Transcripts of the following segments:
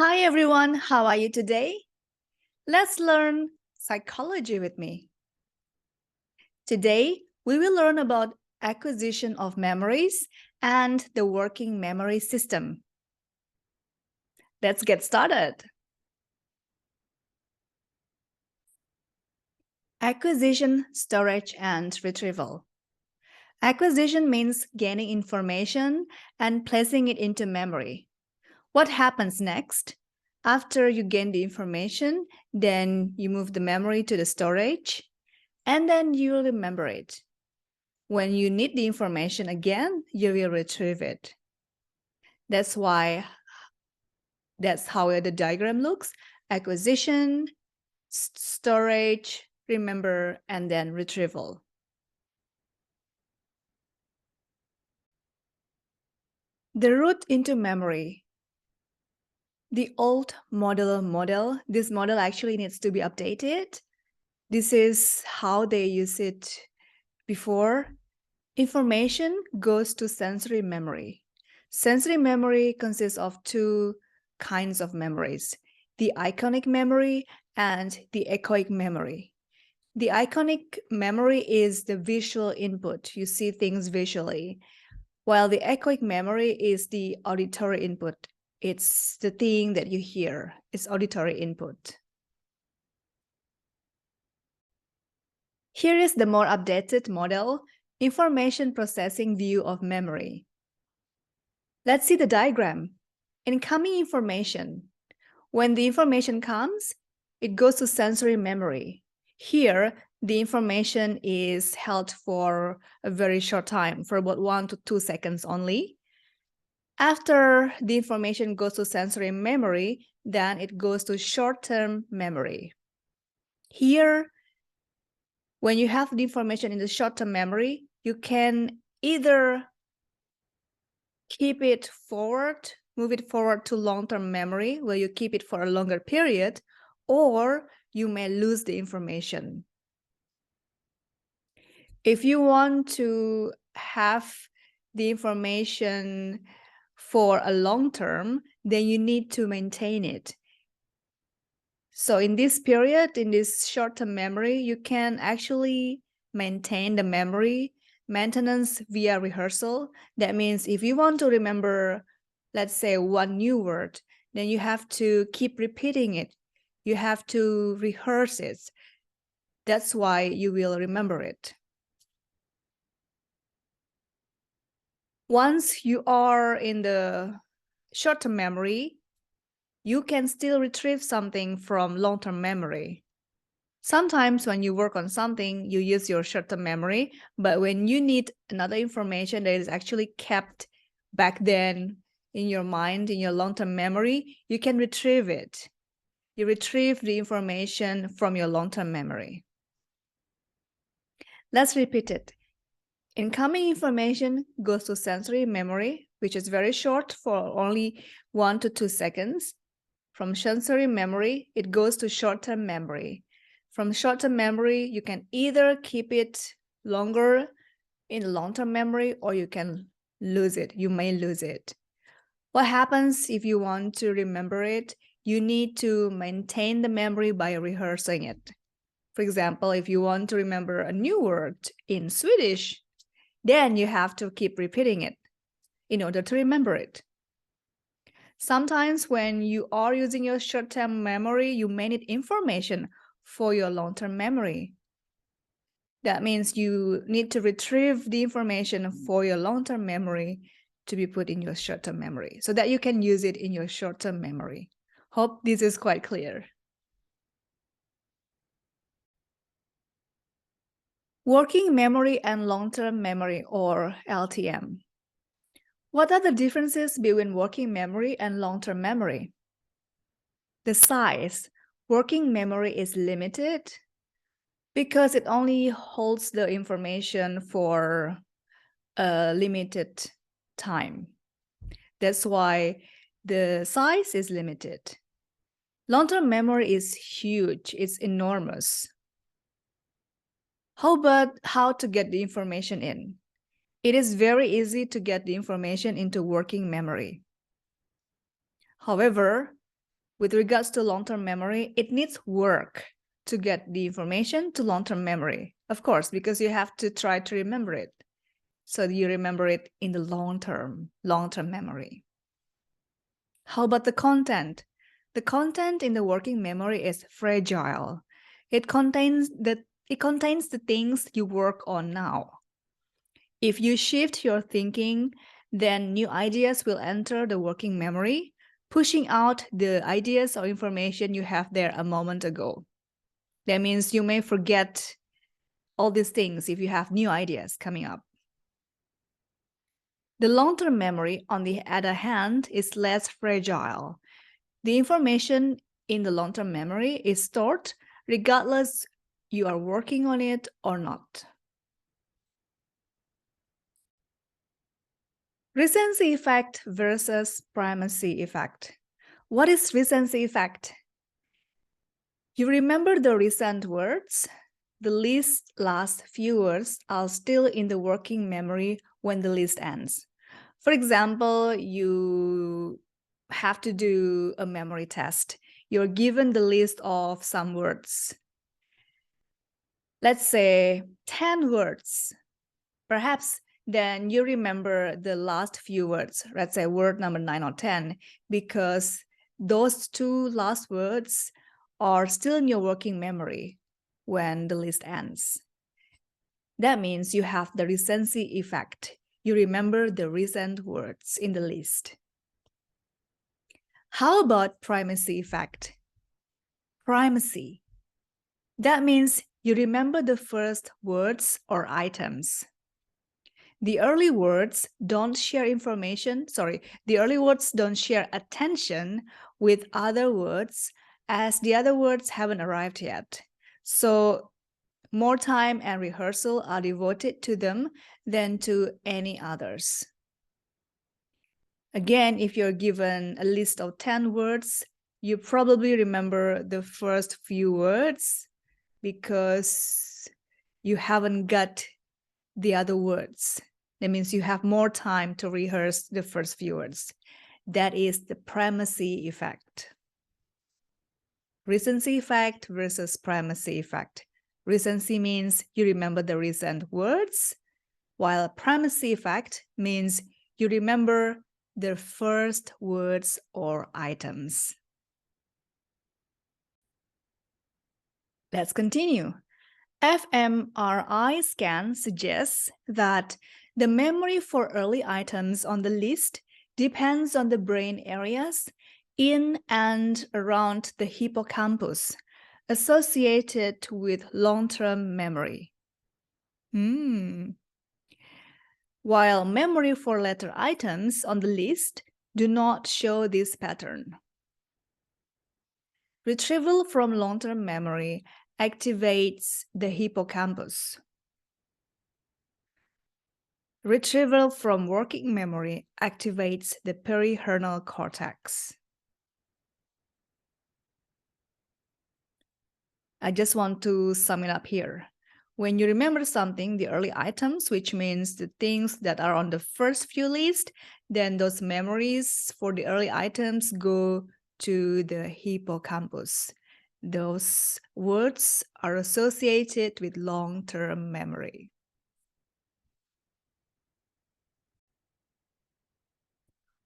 Hi everyone, how are you today? Let's learn psychology with me. Today, we will learn about acquisition of memories and the working memory system. Let's get started. Acquisition, storage, and retrieval. Acquisition means gaining information and placing it into memory. What happens next? After you gain the information, then you move the memory to the storage, and then you will remember it. When you need the information again, you will retrieve it. That's how the diagram looks: acquisition, storage, remember, and then retrieval. The route into memory. The old model, this model actually needs to be updated. This is how they use it before. Information goes to sensory memory. Sensory memory consists of two kinds of memories: the iconic memory and the echoic memory. The iconic memory is the visual input. You see things visually, while the echoic memory is the auditory input. It's the thing that you hear. It's auditory input. Here is the more updated model, information processing view of memory. Let's see the diagram. Incoming information. When the information comes, it goes to sensory memory. Here, the information is held for a very short time, for about 1 to 2 seconds only. After the information goes to sensory memory, then it goes to short-term memory. Here, when you have the information in the short-term memory, you can either keep it forward, move it forward to long-term memory, where you keep it for a longer period, or you may lose the information. If you want to have the information for a long term, then you need to maintain it. So in this period, in this short-term memory, you can actually maintain the memory maintenance via rehearsal. That means if you want to remember, let's say, one new word, then you have to keep repeating it. You have to rehearse it. That's why you will remember it. Once you are in the short-term memory, you can still retrieve something from long-term memory. Sometimes when you work on something, you use your short-term memory, but when you need another information that is actually kept back then in your mind, in your long-term memory, you can retrieve it. You retrieve the information from your long-term memory. Let's repeat it. Incoming information goes to sensory memory, which is very short, for only 1 to 2 seconds. From sensory memory, it goes to short-term memory. From short-term memory, you can either keep it longer in long-term memory, or you can lose it. You may lose it. What happens if you want to remember it? You need to maintain the memory by rehearsing it. For example, if you want to remember a new word in Swedish, then you have to keep repeating it in order to remember it. Sometimes when you are using your short-term memory, you may need information for your long-term memory. That means you need to retrieve the information for your long-term memory to be put in your short-term memory so that you can use it in your short-term memory. Hope this is quite clear. Working memory and long-term memory, or LTM. What are the differences between working memory and long-term memory? The size. Working memory is limited because it only holds the information for a limited time. That's why the size is limited. Long-term memory is huge, it's enormous. How about how to get the information in? It is very easy to get the information into working memory. However, With regards to long-term memory, it needs work to get the information to long-term memory. Of course, because you have to try to remember it. So you remember it in the long-term memory. How about the content? The content in the working memory is fragile. It contains the things you work on now. If you shift your thinking, then new ideas will enter the working memory, pushing out the ideas or information you have there a moment ago. That means you may forget all these things if you have new ideas coming up. The long-term memory, on the other hand, is less fragile. The information in the long-term memory is stored regardless you are working on it or not. Recency effect versus primacy effect. What is recency effect? You remember the recent words? The list's last few words are still in the working memory when the list ends. For example, you have to do a memory test. You're given the list of some words. Let's say 10 words. Perhaps then you remember the last few words, let's say word number 9 or 10, because those two last words are still in your working memory when the list ends. That means you have the recency effect. You remember the recent words in the list. How about primacy effect? Primacy. That means you remember the first words or items. The early words don't share attention with other words as the other words haven't arrived yet. So more time and rehearsal are devoted to them than to any others. Again, if you're given a list of 10 words, you probably remember the first few words because you haven't got the other words. That means you have more time to rehearse the first few words. That is the primacy effect. Recency effect versus primacy effect. Recency means you remember the recent words, while primacy effect means you remember the first words or items. Let's continue. fMRI scan suggests that the memory for early items on the list depends on the brain areas in and around the hippocampus associated with long-term memory. While memory for later items on the list do not show this pattern. Retrieval from long-term memory activates the hippocampus. Retrieval from working memory activates the perihermal cortex. I just want to sum it up here. When you remember something, the early items, which means the things that are on the first few lists, then those memories for the early items go to the hippocampus. Those words are associated with long-term memory.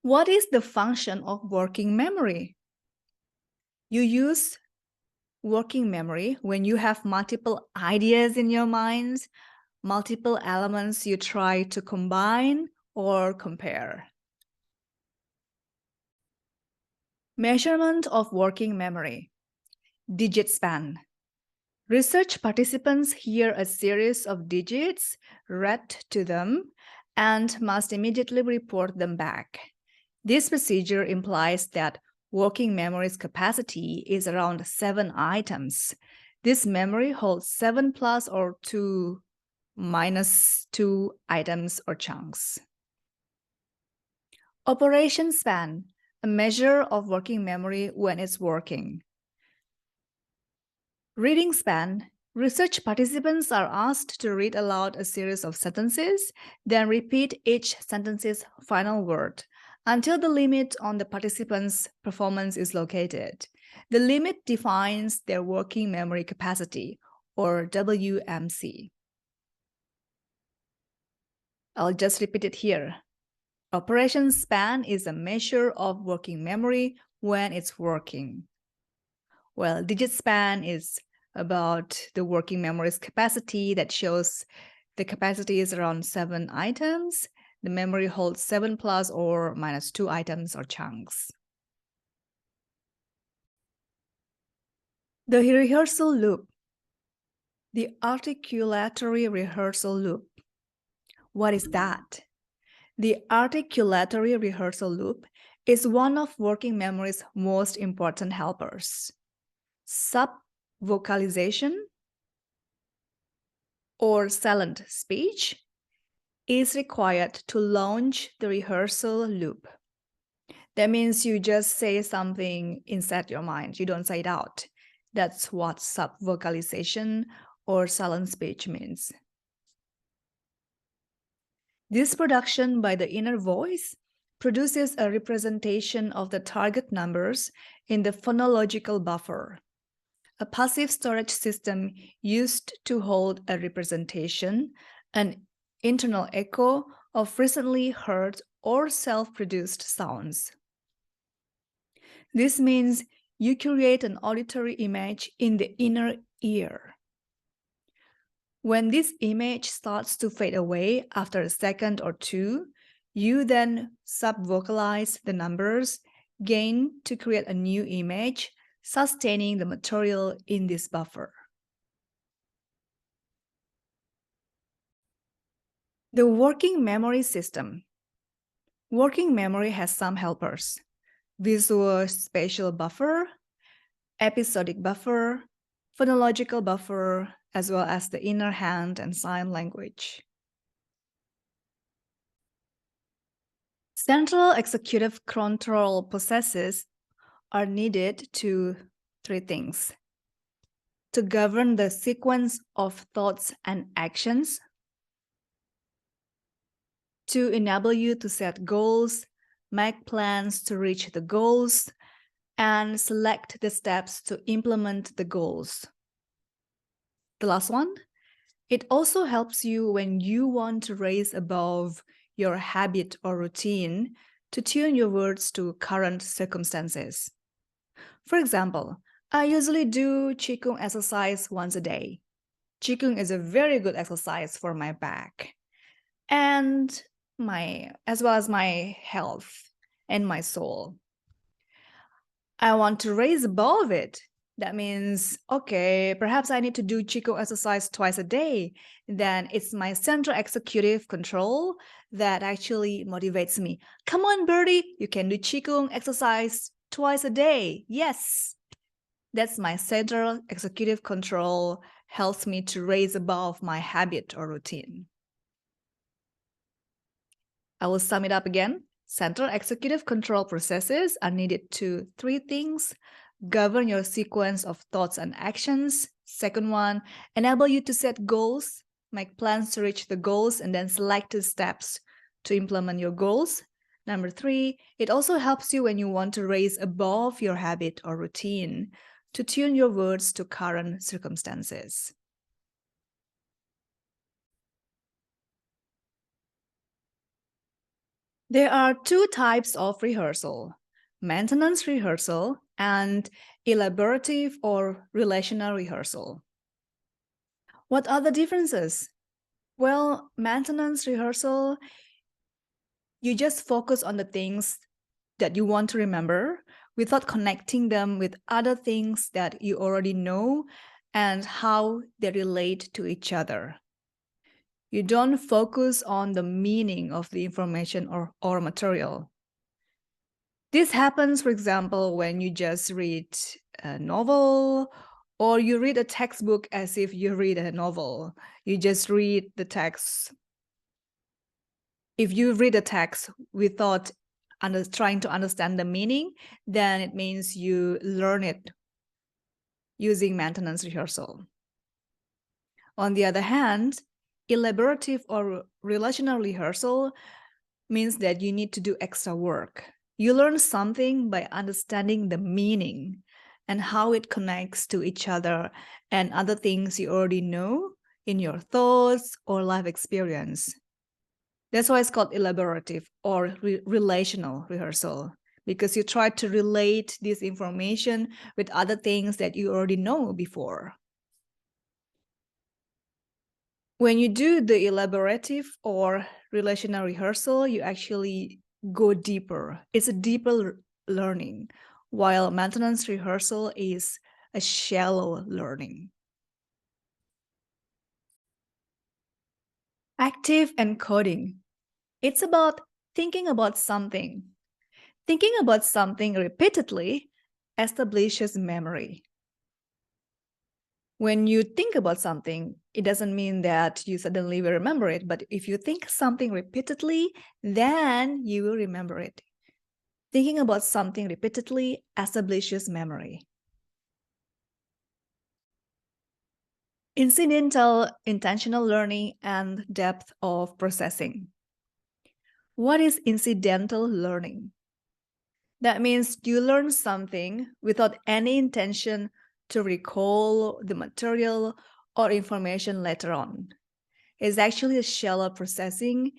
What is the function of working memory? You use working memory when you have multiple ideas in your mind, multiple elements you try to combine or compare. Measurement of working memory. Digit span. Research participants hear a series of digits read to them and must immediately report them back. This procedure implies that working memory's capacity is around 7 items. This memory holds 7 plus or 2 minus 2 items or chunks. Operation span, a measure of working memory when it's working. Reading span. Research participants are asked to read aloud a series of sentences, then repeat each sentence's final word. until the limit on the participant's performance is located. The limit defines their working memory capacity, or WMC. I'll just repeat it here. Operation span is a measure of working memory when it's working. Well, digit span is about the working memory's capacity that shows the capacity is around 7 items. The memory holds 7 plus or minus 2 items or chunks. The rehearsal loop. The articulatory rehearsal loop. What is that? The articulatory rehearsal loop is one of working memory's most important helpers. Subvocalization or silent speech is required to launch the rehearsal loop. That means you just say something inside your mind. You don't say it out. That's what subvocalization or silent speech means. This production by the inner voice produces a representation of the target numbers in the phonological buffer, a passive storage system used to hold a representation, an internal echo of recently heard or self-produced sounds. This means you create an auditory image in the inner ear. When this image starts to fade away after a second or two, you then subvocalize the numbers gained to create a new image, sustaining the material in this buffer. The working memory system. Working memory has some helpers: visual spatial buffer, episodic buffer, phonological buffer, as well as the inner hand and sign language. Central executive control processes are needed to 3 things: to govern the sequence of thoughts and actions, to enable you to set goals, make plans to reach the goals, and select the steps to implement the goals. The last one, it also helps you when you want to raise above your habit or routine to tune your words to current circumstances. For example, I usually do Qigong exercise once a day. Qigong is a very good exercise for my back and as well as my health and my soul. I want to raise above it. That means, okay, perhaps I need to do Qigong exercise twice a day. Then it's my central executive control that actually motivates me. Come on, Birdie, you can do Qigong exercise twice a day. Yes. That's my central executive control, helps me to raise above my habit or routine. I will sum it up again. Central executive control processes are needed to 3 things: govern your sequence of thoughts and actions. Second one, enable you to set goals, make plans to reach the goals, and then select the steps to implement your goals. Number 3, it also helps you when you want to raise above your habit or routine, to tune your words to current circumstances. There are 2 types of rehearsal: maintenance rehearsal and elaborative or relational rehearsal. What are the differences? Well, maintenance rehearsal, you just focus on the things that you want to remember without connecting them with other things that you already know and how they relate to each other. You don't focus on the meaning of the information or material. This happens, for example, when you just read a novel or you read a textbook as if you read a novel. You just read the text. If you read a text without trying to understand the meaning, then it means you learn it using maintenance rehearsal. On the other hand, elaborative or relational rehearsal means that you need to do extra work. You learn something by understanding the meaning and how it connects to each other and other things you already know in your thoughts or life experience. That's why it's called elaborative or relational rehearsal, because you try to relate this information with other things that you already know before. When you do the elaborative or relational rehearsal, you actually go deeper. It's a deeper learning, while maintenance rehearsal is a shallow learning. Active encoding. It's about thinking about something. Thinking about something repeatedly establishes memory. When you think about something, it doesn't mean that you suddenly will remember it, but if you think something repeatedly, then you will remember it. Thinking about something repeatedly establishes memory. Incidental intentional learning and depth of processing. What is incidental learning? That means you learn something without any intention to recall the material or information later on. It's actually a shallow processing.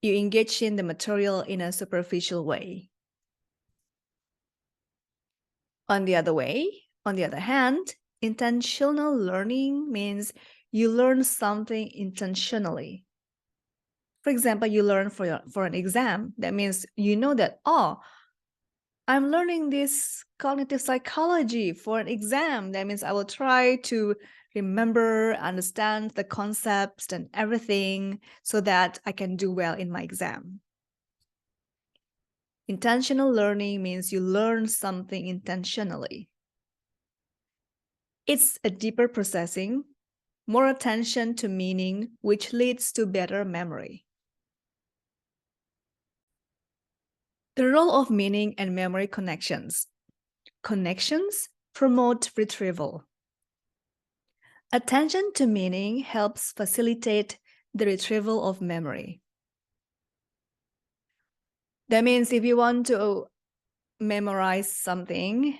You engage in the material in a superficial way. On the other hand, intentional learning means you learn something intentionally. For example, you learn for an exam. That means you know that, oh, I'm learning this cognitive psychology for an exam. That means I will try to remember, understand the concepts and everything so that I can do well in my exam. Intentional learning means you learn something intentionally. It's a deeper processing, more attention to meaning, which leads to better memory. The role of meaning and memory connections. Connections promote retrieval. Attention to meaning helps facilitate the retrieval of memory. That means if you want to memorize something,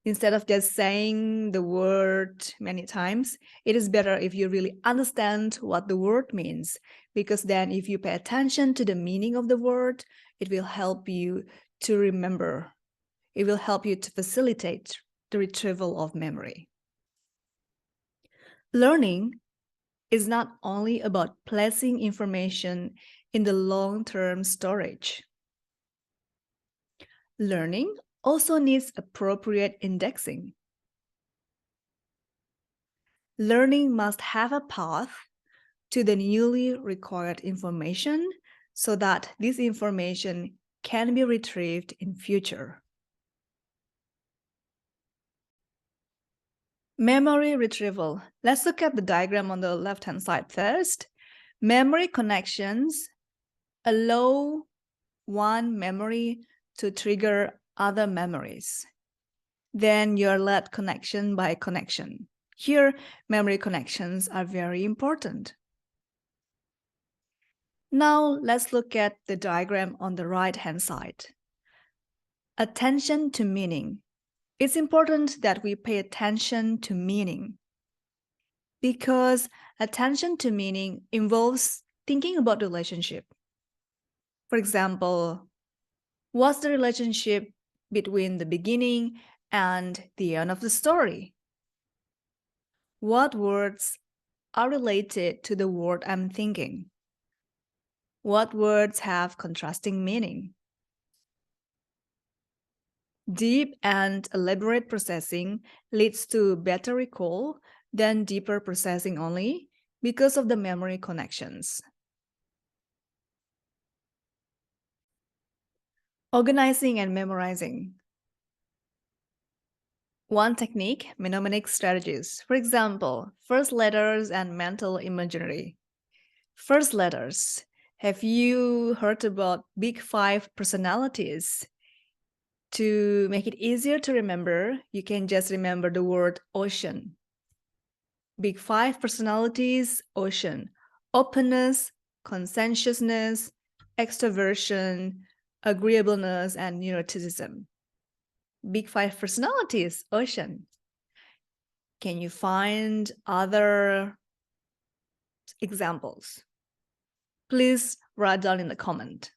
instead of just saying the word many times, it is better if you really understand what the word means, because then if you pay attention to the meaning of the word, it will help you to remember. It will help you to facilitate the retrieval of memory. Learning is not only about placing information in the long-term storage. Learning also needs appropriate indexing. Learning must have a path to the newly required information so that this information can be retrieved in future. Memory retrieval. Let's look at the diagram on the left-hand side first. Memory connections allow one memory to trigger other memories. Then you're led connection by connection. Here, memory connections are very important. Now, let's look at the diagram on the right-hand side. Attention to meaning. It's important that we pay attention to meaning, because attention to meaning involves thinking about the relationship. For example, what's the relationship between the beginning and the end of the story? What words are related to the word I'm thinking? What words have contrasting meaning? Deep and elaborate processing leads to better recall than deeper processing only because of the memory connections. Organizing and memorizing. One technique, mnemonic strategies. For example, first letters and mental imagery. First letters. Have you heard about Big Five personalities? To make it easier to remember, you can just remember the word ocean. Big Five personalities, ocean. Openness, conscientiousness, extroversion, agreeableness, and neuroticism. Big five personalities, Ocean. Can you find other examples? Please write down in the comment.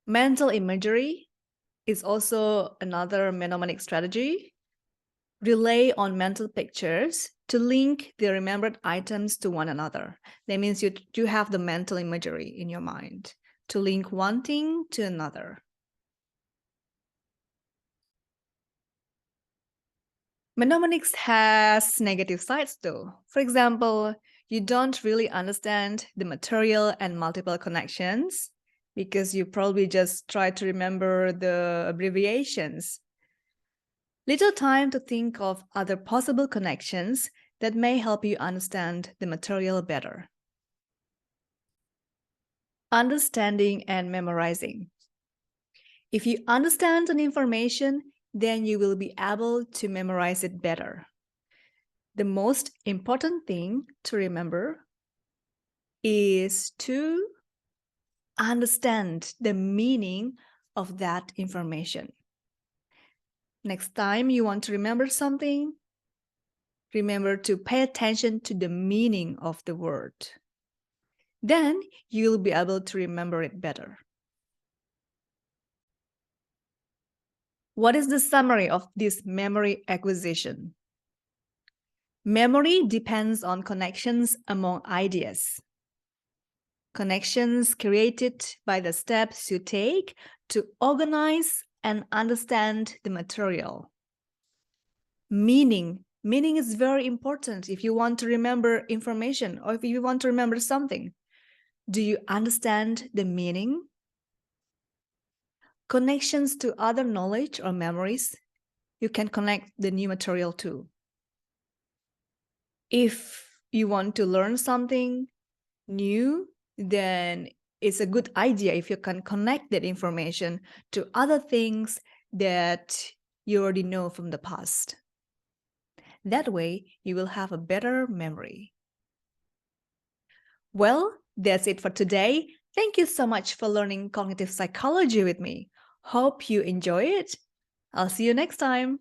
Mental imagery is also another mnemonic strategy. Rely on mental pictures to link the remembered items to one another. That means you have the mental imagery in your mind to link one thing to another. Mnemonics has negative sides though. For example, you don't really understand the material and multiple connections because you probably just try to remember the abbreviations. Little time to think of other possible connections that may help you understand the material better. Understanding and memorizing. If you understand an information, then you will be able to memorize it better. The most important thing to remember is to understand the meaning of that information. Next time you want to remember something, remember to pay attention to the meaning of the word. Then you'll be able to remember it better. What is the summary of this memory acquisition? Memory depends on connections among ideas. Connections created by the steps you take to organize and understand the material. Meaning is very important if you want to remember information or if you want to remember something. Do you understand the meaning? Connections to other knowledge or memories, you can connect the new material to. If you want to learn something new, then it's a good idea if you can connect that information to other things that you already know from the past. That way, you will have a better memory. Well, that's it for today. Thank you so much for learning cognitive psychology with me. Hope you enjoy it. I'll see you next time.